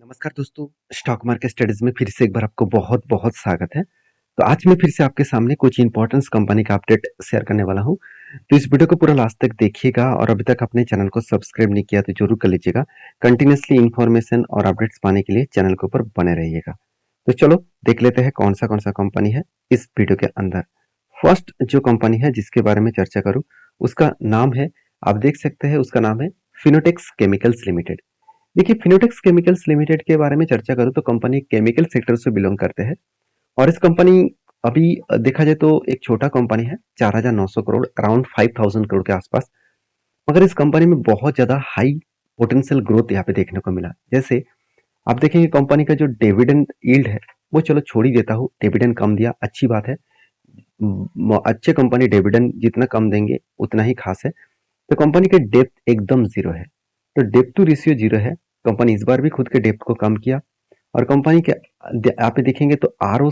नमस्कार दोस्तों, stock market studies में फिर से एक बार आपको बहुत-बहुत स्वागत है। तो आज मैं फिर से आपके सामने कुछ इंपॉर्टेंस कंपनी का अपडेट शेयर करने वाला हूँ। तो इस वीडियो को पूरा लास्ट तक देखिएगा और अभी तक अपने चैनल को सब्सक्राइब नहीं किया तो जरूर कर लीजिएगा। कंटिन्यूअसली इन्फॉर्मेशन और अपडेट्स पाने के लिए चैनल के ऊपर बने रहिएगा। तो चलो देख लेते हैं कौन सा कंपनी है इस वीडियो के अंदर। फर्स्ट जो कंपनी है जिसके बारे में चर्चा करूँ, उसका नाम है, आप देख सकते हैं उसका नाम है फिनोटेक्स केमिकल्स लिमिटेड। देखिए फिनोटेक्स केमिकल्स लिमिटेड के बारे में चर्चा करूँ तो कंपनी केमिकल सेक्टर से बिलोंग करते हैं और इस कंपनी अभी देखा जाए तो एक छोटा कंपनी है, 4,900 करोड़, अराउंड 5,000 करोड़ के आसपास। मगर इस कंपनी में बहुत ज्यादा हाई पोटेंशियल ग्रोथ यहाँ पे देखने को मिला। जैसे आप देखेंगे कंपनी का जो डिविडेंड यील्ड है वो चलो छोड़ ही देता हूँ, डिविडेंड कम दिया अच्छी बात है। अच्छे कंपनी डिविडेंड जितना कम देंगे उतना ही खास है। तो कंपनी के डेप्थ एकदम जीरो है, तो डेप्थ टू रेशियो जीरो है। कंपनी इस बार भी खुद के डेप्थ को कम किया और कंपनी के आप देखेंगे तो आर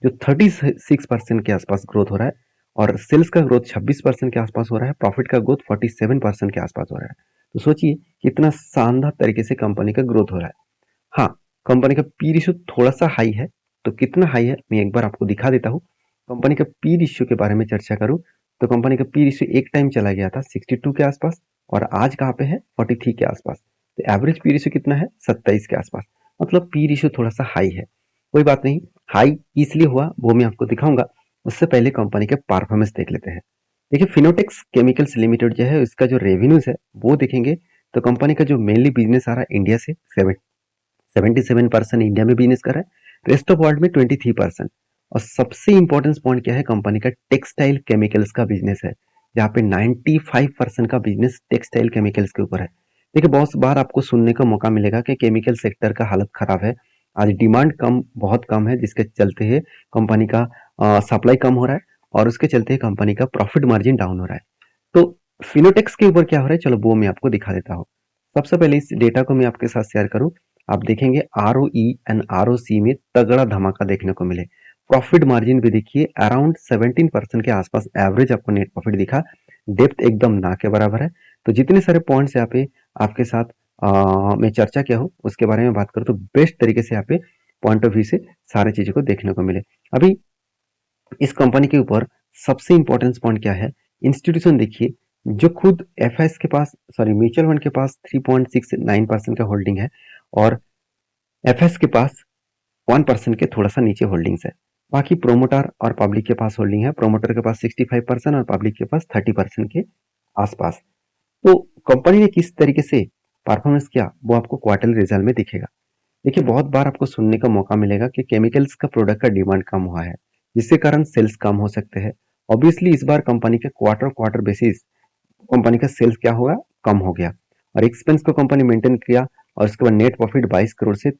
जो 36% के आसपास ग्रोथ हो रहा है और सेल्स का ग्रोथ 26% के आसपास हो रहा है, प्रॉफिट का ग्रोथ 47% के आसपास हो रहा है। तो सोचिए कितना शानदार तरीके से कंपनी का ग्रोथ हो रहा है। हाँ, कंपनी का पी रेशियो थोड़ा सा हाई है। तो कितना हाई है मैं एक बार आपको दिखा देता हूँ। कंपनी का पी रेशियो के बारे में चर्चा करूँ तो कंपनी का पी रेशियो एक टाइम चला गया था 62 के आसपास और आज कहाँ पे है 43 के आसपास। तो एवरेज पी रेशियो कितना है 27 के आसपास। मतलब पी रेशियो थोड़ा सा हाई है। कोई बात नहीं, हाई इसलिए हुआ वो मैं आपको दिखाऊंगा। उससे पहले कंपनी के परफॉर्मेंस देख लेते हैं। देखिए फिनोटेक्स केमिकल्स लिमिटेड जो है इसका जो रेवेन्यूज है वो देखेंगे तो कंपनी का जो मेनली बिजनेस आ रहा है इंडिया से 77% इंडिया में बिजनेस कर रहा है, रेस्ट ऑफ वर्ल्ड में 23%। और सबसे इंपॉर्टेंट पॉइंट क्या है, कंपनी का टेक्सटाइल केमिकल्स का बिजनेस है जहाँ पे 95% का बिजनेस टेक्सटाइल केमिकल्स के ऊपर है। देखिए बहुत बार आपको सुनने का मौका मिलेगा कि केमिकल सेक्टर का हालत खराब है, आज डिमांड कम बहुत कम है जिसके चलते है कंपनी का सप्लाई कम हो रहा है और उसके चलते कंपनी का प्रॉफिट मार्जिन डाउन हो रहा है। तो फिनोटेक्स के ऊपर क्या हो रहा है चलो वो मैं आपको दिखा देता हूँ। सबसे पहले इस डेटा को मैं आपके साथ शेयर करूँ, आप देखेंगे आरओई एंड आरओसी में तगड़ा धमाका देखने को मिले। प्रॉफिट मार्जिन भी देखिए अराउंड 17% के आसपास एवरेज आपको नेट प्रॉफिट दिखा। डेप्थ एकदम ना के बराबर है। तो जितने सारे पॉइंट्स यहाँ पे आपके साथ मैं चर्चा किया हूँ उसके बारे में बात करूँ तो बेस्ट तरीके से यहाँ पे पॉइंट ऑफ व्यू से सारी चीजों को देखने को मिले। अभी इस कंपनी के ऊपर सबसे इंपॉर्टेंट पॉइंट क्या है, इंस्टीट्यूशन देखिए जो खुद एफ के पास, सॉरी म्यूचुअल फंड के पास 3.69% का होल्डिंग है और एफ के पास 1% के थोड़ा सा नीचे होल्डिंग्स है। बाकी प्रोमोटर और पब्लिक के पास होल्डिंग है, प्रोमोटर के पास 65% और पब्लिक के पास 30% के आसपास। तो कंपनी ने किस तरीके से परफॉर्मेंस किया वो आपको क्वार्टरली रिजल्ट में दिखेगा। देखिए बहुत बार आपको सुनने का मौका मिलेगा कि केमिकल्स का प्रोडक्ट का डिमांड कम हुआ है जिसके कारण सेल्स कम हो सकते हैं। ऑब्वियसली इस बार कंपनी के क्वार्टर क्वार्टर बेसिस कंपनी का सेल्स क्या हुआ, कम हो गया और एक्सपेंस को कंपनी मेंटेन किया और उसके बाद नेट प्रॉफिट 22 करोड़ से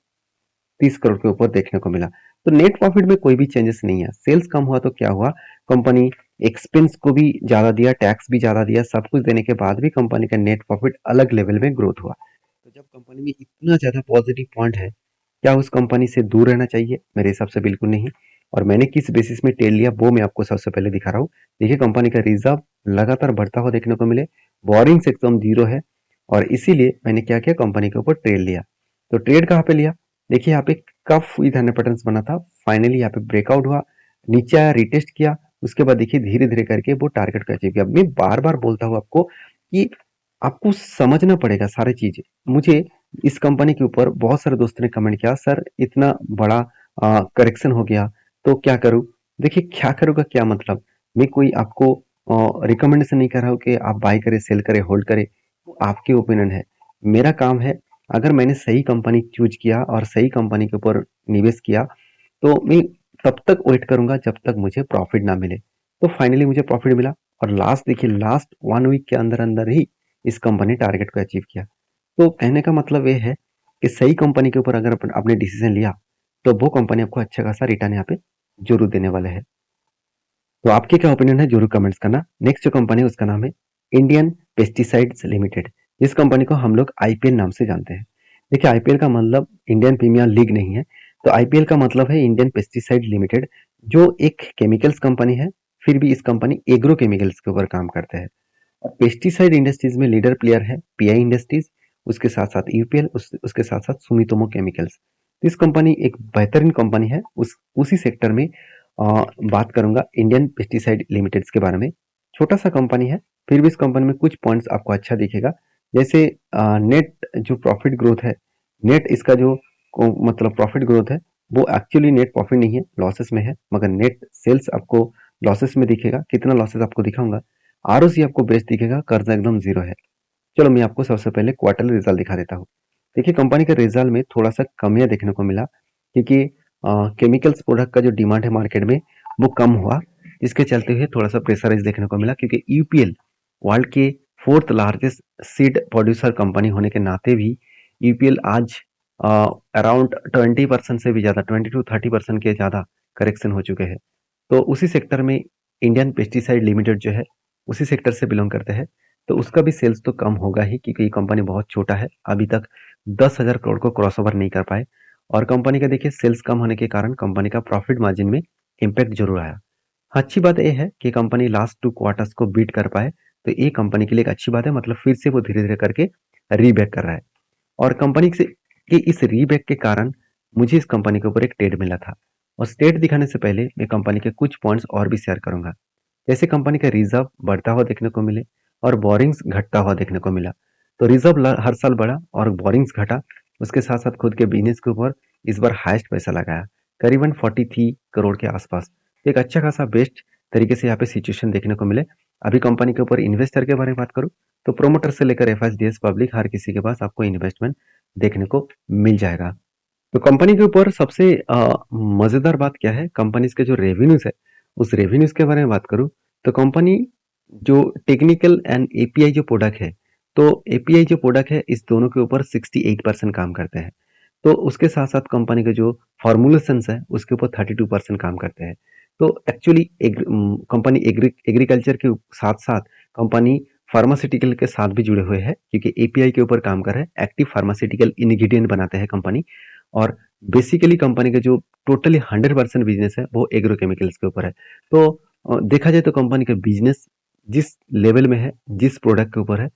30 करोड़ के ऊपर देखने को मिला। तो नेट प्रॉफिट में कोई भी चेंजेस नहीं है। सेल्स कम हुआ तो क्या हुआ, कंपनी एक्सपेंस को भी ज्यादा दिया, टैक्स भी ज्यादा दिया, सब कुछ देने के बाद भी कंपनी का नेट प्रॉफिट अलग लेवल में ग्रोथ हुआ। तो जब कंपनी में इतना ज्यादा पॉजिटिव पॉइंट है, क्या उस कंपनी से दूर रहना चाहिए? मेरे हिसाब से बिल्कुल नहीं। और मैंने किस बेसिस में ट्रेड लिया वो मैं आपको सबसे पहले दिखा रहा हूँ। देखिए कंपनी का रिजर्व लगातार बढ़ता हुआ देखने को मिले, बोरिंग्स एकदम जीरो है और इसीलिए मैंने क्या किया, कंपनी के ऊपर ट्रेड लिया। तो ट्रेड कहाँ पे लिया, देखिए यहाँ पे कफ विद 100% बना था, फाइनली यहाँ पे ब्रेकआउट हुआ, नीचे आया, रिटेस्ट किया, उसके बाद देखिए धीरे धीरे करके वो टारगेट को अचीव किया। मैं बार बार बोलता हूँ आपको कि आपको समझना पड़ेगा सारी चीजें। मुझे इस कंपनी के ऊपर बहुत सारे दोस्तों ने कमेंट किया, सर इतना बड़ा करेक्शन हो गया तो क्या करूं। देखिए क्या करूंगा क्या मतलब, मैं कोई आपको रिकमेंडेशन नहीं कर रहा हूँ कि आप बाय करें, सेल करें, होल्ड करें, वो आपके ओपिनियन है। मेरा काम है, अगर मैंने सही कंपनी चूज किया और सही कंपनी के ऊपर निवेश किया तो मैं तब तक वेट करूंगा जब तक मुझे प्रॉफिट ना मिले। तो फाइनली मुझे प्रॉफिट मिला और लास्ट देखिए लास्ट 1 वीक के अंदर अंदर ही इस कंपनी टारगेट को अचीव किया। तो कहने का मतलब ये है कि सही कंपनी के ऊपर अगर आपने डिसीजन लिया तो वो कंपनी आपको अच्छा खासा रिटर्न यहाँ पे जरूर देने वाले है। तो आपके क्या ओपिनियन है जरूर कमेंट्स करना। नेक्स्ट जो कंपनी है उसका नाम है इंडियन पेस्टिसाइड्स लिमिटेड। इस कंपनी को हम लोग आईपीएल नाम से जानते हैं। देखिए आईपीएल का मतलब इंडियन प्रीमियर लीग नहीं है, तो आईपीएल का मतलब है इंडियन पेस्टिसाइड लिमिटेड, जो एक केमिकल्स कंपनी है। फिर भी इस कंपनी एग्रो केमिकल्स के ऊपर काम करते हैं और पेस्टिसाइड इंडस्ट्रीज में लीडर प्लेयर है पीआई इंडस्ट्रीज उसके साथ-साथ यूपीएल, उसके साथ-साथ सुमितोमो केमिकल्स। तो इस कंपनी एक बेहतरीन कंपनी है। उसी सेक्टर में बात करूँगा इंडियन पेस्टिसाइड लिमिटेड्स के बारे में। छोटा-सा कंपनी है, फिर भी इस कंपनी में कुछ पॉइंट्स आपको अच्छा दिखेगा। जैसे नेट जो प्रॉफिट ग्रोथ है, नेट इसका जो मतलब प्रॉफिट ग्रोथ है, वो एक्चुअली नेट प्रॉफिट नहीं है, लॉसेस में है, मगर नेट सेल्स आपको लॉसेस में दिखेगा। कितना लॉसेस आपको दिखाऊंगा। आरओसी आपको बेस्ट दिखेगा, कर्जा एकदम जीरो है। चलो मैं आपको सबसे पहले क्वार्टरली रिजल्ट दिखा देता हूँ। देखिए कंपनी के रिजल्ट में थोड़ा सा कमियां देखने को मिला, क्योंकि केमिकल्स प्रोडक्ट का जो डिमांड है मार्केट में वो कम हुआ, जिसके चलते हुए थोड़ा सा प्रेशराइज देखने को मिला। क्योंकि यूपीएल वर्ल्ड के fourth largest seed producer company होने के नाते भी यूपीएल आज अराउंड 20% से भी ज़्यादा, 20 to 30% के ज़्यादा करेक्शन हो चुके हैं। तो उसी सेक्टर में इंडियन पेस्टिसाइड लिमिटेड जो है, उसी सेक्टर से बिलोंग करते हैं। तो उसका भी सेल्स तो कम होगा ही, क्योंकि ये कंपनी बहुत छोटा है, अभी तक 10,000 करोड़ को क्रॉस ओवर नहीं कर पाए। और कंपनी का देखिए सेल्स कम होने के कारण कंपनी का प्रॉफिट मार्जिन में इम्पैक्ट जरूर आया। अच्छी बात यह है कि कंपनी लास्ट 2 क्वार्टर्स को बीट कर पाए, तो ये कंपनी के लिए एक अच्छी बात है। मतलब फिर से वो धीरे धीरे करके रीबैक कर रहा है। और कंपनी से के इस रीबैक के कारण मुझे इस कंपनी के ऊपर एक टेड मिला था। और स्टेट दिखाने से पहले मैं कंपनी के कुछ पॉइंट्स और भी शेयर करूंगा। जैसे कंपनी का रिजर्व बढ़ता हुआ देखने को मिले और बोरिंग्स घटता हुआ देखने को मिला। तो रिजर्व हर साल बढ़ा और बोरिंग्स घटा। उसके साथ साथ खुद के बिजनेस के ऊपर इस बार हाईएस्ट पैसा लगाया, करीबन 43 करोड़ के आसपास। एक अच्छा खासा बेस्ट तरीके से यहाँ पे सिचुएशन देखने को मिले। अभी कंपनी के ऊपर इन्वेस्टर के बारे में बात करूँ, तो प्रोमोटर से लेकर एफआईडीएस पब्लिक हर किसी के पास आपको इन्वेस्टमेंट देखने को मिल जाएगा। तो कंपनी के ऊपर सबसे मजेदार बात क्या है, कंपनीज के जो रेवेन्यूज है, उस रेवेन्यूज के बारे में बात करूं, तो कंपनी जो टेक्निकल एंड एपीआई जो प्रोडक्ट है, तो एपीआई जो प्रोडक्ट है इस दोनों के ऊपर 68% काम करते हैं। तो उसके साथ साथ कंपनी के जो फॉर्मुलेशन है उसके ऊपर 32% काम करते हैं। तो एक्चुअली कंपनी एग्रीकल्चर के साथ साथ कंपनी फार्मास्यूटिकल के साथ भी जुड़े हुए हैं, क्योंकि एपीआई के ऊपर काम कर रहे हैं, एक्टिव फार्मास्यूटिकल इंग्रेडिएंट बनाते हैं कंपनी। और बेसिकली कंपनी का जो टोटली 100% बिजनेस है वो एग्रोकेमिकल्स के ऊपर है। तो देखा जाए तो कंपनी का बिजनेस जिस लेवल में है, जिस प्रोडक्ट के ऊपर है,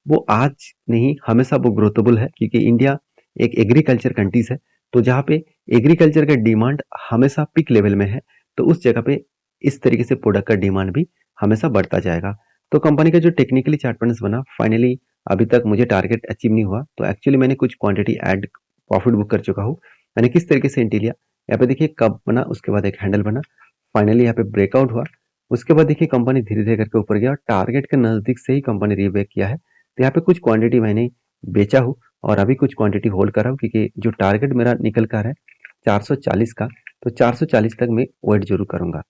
वो आज नहीं हमेशा वो ग्रोथेबल है, क्योंकि इंडिया एक एग्रीकल्चर कंट्रीज है। तो जहाँ पे एग्रीकल्चर का डिमांड हमेशा पिक लेवल में है, तो उस जगह पे इस तरीके से प्रोडक्ट का डिमांड भी हमेशा बढ़ता जाएगा। तो कंपनी का जो टेक्निकली चार्ट पैटर्न बना, फाइनली अभी तक मुझे टारगेट अचीव नहीं हुआ। तो एक्चुअली मैंने कुछ क्वांटिटी ऐड प्रॉफिट बुक कर चुका हूँ। मैंने किस तरीके से एंट्री लिया, यहाँ पे देखिए कब बना, उसके बाद एक हैंडल बना, फाइनली यहाँ पे ब्रेकआउट हुआ। उसके बाद देखिए कंपनी धीरे धीरे करके ऊपर गया, टारगेट के नजदीक से ही कंपनी रीब्रेक किया है। तो यहाँ पे कुछ क्वांटिटी मैंने बेचा हूँ और अभी कुछ क्वांटिटी होल्ड कर रहा हूँ, क्योंकि जो टारगेट मेरा निकल कर है 440 का, तो 440 तक मैं वेट जरूर करूंगा।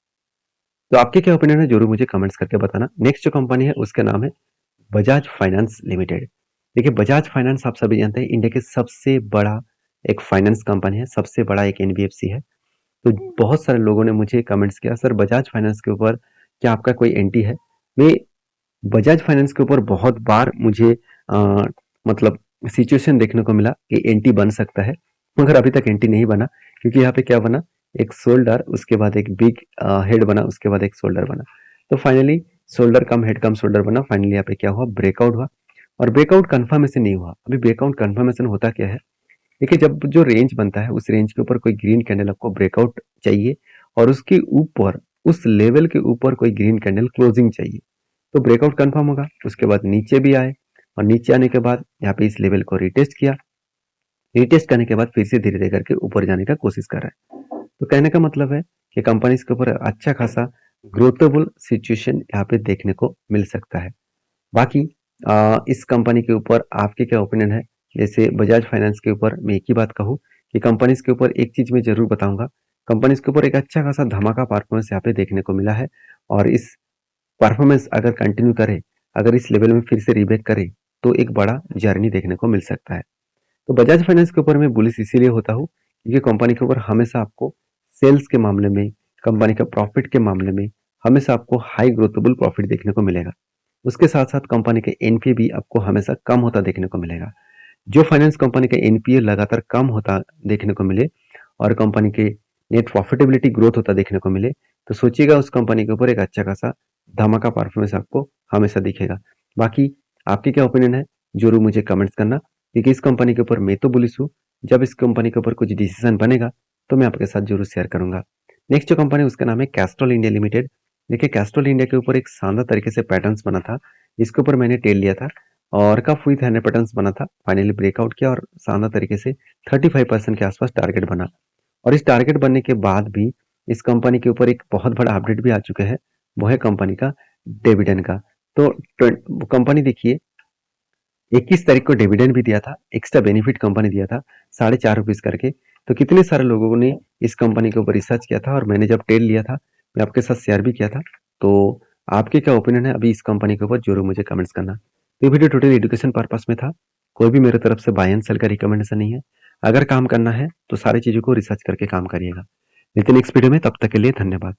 तो आपके क्या ओपिनियन है जरूर मुझे कमेंट्स करके बताना। नेक्स्ट जो कंपनी है उसका नाम है बजाज फाइनेंस लिमिटेड। देखिए बजाज फाइनेंस आप सभी जानते हैं इंडिया के सबसे बड़ा एक फाइनेंस कंपनी है, सबसे बड़ा एक एनबीएफसी है। तो बहुत सारे लोगों ने मुझे कमेंट्स किया, सर बजाज फाइनेंस के ऊपर क्या आपका कोई एंटी है। मैं बजाज फाइनेंस के ऊपर बहुत बार मुझे मतलब सिचुएशन देखने को मिला कि एंटी बन सकता है, मगर अभी तक एंटी नहीं बना। क्योंकि यहाँ पे क्या बना, एक शोल्डर, उसके बाद एक बिग हेड बना, उसके बाद एक शोल्डर बना। तो फाइनली शोल्डर कम हेड कम शोल्डर बना। फाइनली यहाँ पे क्या हुआ, ब्रेकआउट हुआ। और ब्रेकआउट कंफर्मेशन नहीं हुआ। अभी ब्रेकआउट कंफर्मेशन होता क्या है, देखिए जब जो रेंज बनता है उस रेंज के ऊपर कोई ग्रीन कैंडल आपको ब्रेकआउट चाहिए, और उसके ऊपर उस लेवल के ऊपर कोई ग्रीन कैंडल क्लोजिंग चाहिए। तो ब्रेकआउट कंफर्म होगा, उसके बाद नीचे भी आए, और नीचे आने के बाद यहाँ पे इस लेवल को रिटेस्ट किया। रिटेस्ट करने के बाद फिर से धीरे धीरे करके ऊपर जाने का कोशिश कर रहा है। तो कहने का मतलब है कि कंपनी के ऊपर अच्छा खासा ग्रोथेबल सिचुएशन यहाँ पे देखने को मिल सकता है। बाकी इस कंपनी के ऊपर आपके क्या ओपिनियन है। जैसे बजाज फाइनेंस के ऊपर मैं एक ही बात कहूँ कि कंपनीज के ऊपर एक चीज मैं जरूर बताऊंगा, कंपनीज के ऊपर एक अच्छा खासा धमाका परफॉर्मेंस यहाँ पे देखने को मिला है। और इस परफॉर्मेंस अगर कंटिन्यू करे, अगर इस लेवल में फिर से रिबैक करे, तो एक बड़ा जर्नी देखने को मिल सकता है। तो बजाज फाइनेंस के ऊपर मैं बुलिश इसीलिए होता हूँ क्योंकि कंपनी के ऊपर हमेशा आपको सेल्स के मामले में, कंपनी का प्रॉफिट के मामले में हमेशा आपको हाई ग्रोथेबल प्रॉफिट देखने को मिलेगा। उसके साथ साथ कंपनी के एनपीए भी आपको हमेशा कम होता देखने को मिलेगा। जो फाइनेंस कंपनी का एनपीए लगातार कम होता देखने को मिले और कंपनी के नेट प्रॉफिटेबिलिटी ग्रोथ होता देखने को मिले, तो सोचिएगा उस कंपनी के ऊपर एक अच्छा खासा धमाका परफॉर्मेंस आपको हमेशा दिखेगा। बाकी आपके क्या ओपिनियन है जरूर मुझे कमेंट्स करना। क्योंकि इस कंपनी के ऊपर मैं तो बुलिश हूँ। जब इस कंपनी के ऊपर कुछ डिसीजन बनेगा तो मैं आपके साथ जरूर शेयर करूंगा। नेक्स्ट जो कंपनी उसका नाम है कैस्ट्रॉल इंडिया लिमिटेड। देखिए कैस्ट्रॉल इंडिया के ऊपर एक शानदार तरीके से पैटर्न्स बना था, इसके ऊपर मैंने टेल लिया था और कफ विथ 100 पैटर्न्स बना था, फाइनली ब्रेकआउट किया और शानदार तरीके से 35% के आसपास टारगेट बना। और इस टारगेट बनने के बाद भी इस कंपनी के ऊपर एक बहुत बड़ा अपडेट भी आ चुका है, वो है कंपनी का डिविडेंड का। तो कंपनी देखिए 21 तारीख को डिविडेंड भी दिया था, एक्स्ट्रा बेनिफिट कंपनी दिया था ₹4.5 करके। तो कितने सारे लोगों ने इस कंपनी के ऊपर रिसर्च किया था और मैंने जब टेल लिया था मैं आपके साथ शेयर भी किया था। तो आपके क्या ओपिनियन है अभी इस कंपनी के ऊपर, जरूर मुझे कमेंट्स करना। ये वीडियो टोटल एजुकेशन पर्पस में था, कोई भी मेरे तरफ से बाय एंड सेल का रिकमेंडेशन नहीं है। अगर काम करना है तो सारी चीजों को रिसर्च करके काम करिएगा। मिलते हैं नेक्स्ट वीडियो में, तब तक के लिए धन्यवाद।